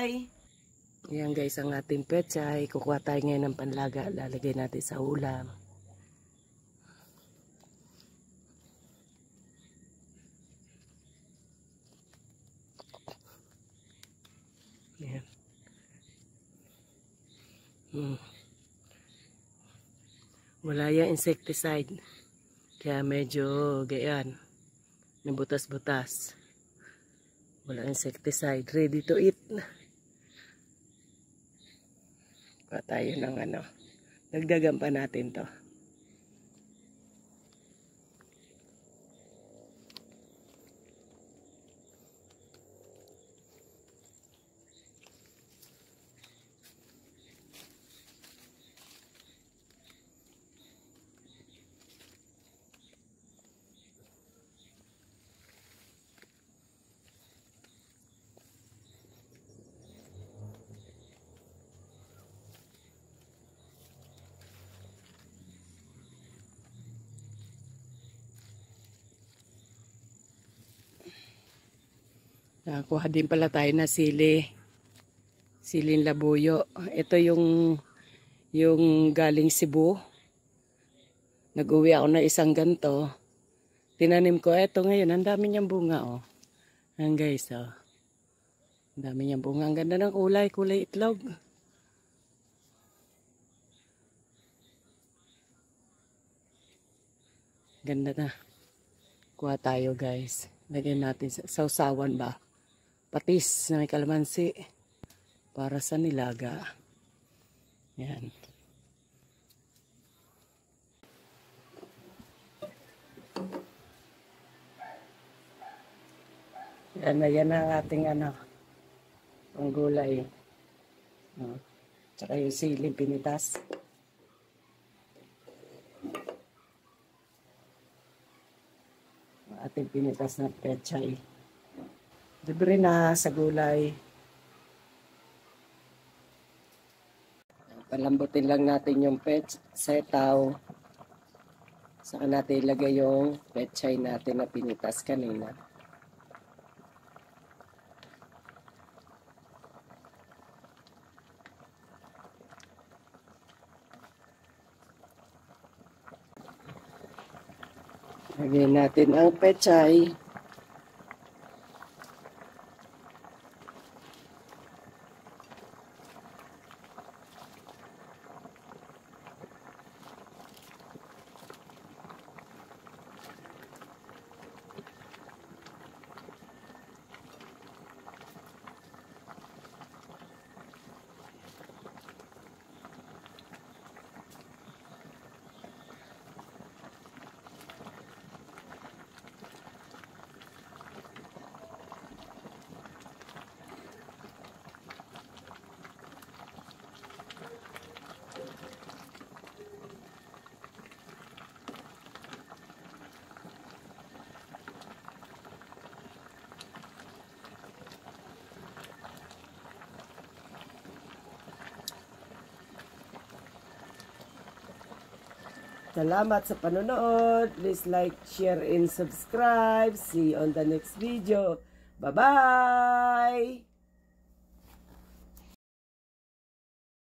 pechay. Ayan guys, ang ating pechay. Kukuha tayo ngayon ng panlaga. Lalagay natin sa ulam. Ayan. Wala yung insecticide. Kaya medyo gayan. Nabutas-butas. Wala insecticide. Ready to eat. Pa tayo ng ano. Dagdagan pa natin to. Nakuha din pala tayo na sili. Siling labuyo. Ito yung galing Cebu. Nag-uwi ako na isang ganto. Tinanim ko. Ito ngayon. Ang dami niyang bunga. Oh. Ayan guys. Oh. Ang dami niyang bunga. Ang ganda ng kulay. Kulay itlog. Ganda na. Kuha tayo guys. Lagyan natin sa sausawan ba. Patis na may kalamansi para sa nilaga. Yan. Yan ang ating ano, ang gulay. Tsaka yung siling pinitas. Ating pinitas na pechay. Libre na sa gulay. Palambutin lang natin yung setaw. Saka natin ilagay yung pechay natin na pinitas kanina. Lagyan natin ang pechay. Salamat sa panonood. Please like, share, and subscribe. See you on the next video. Bye-bye!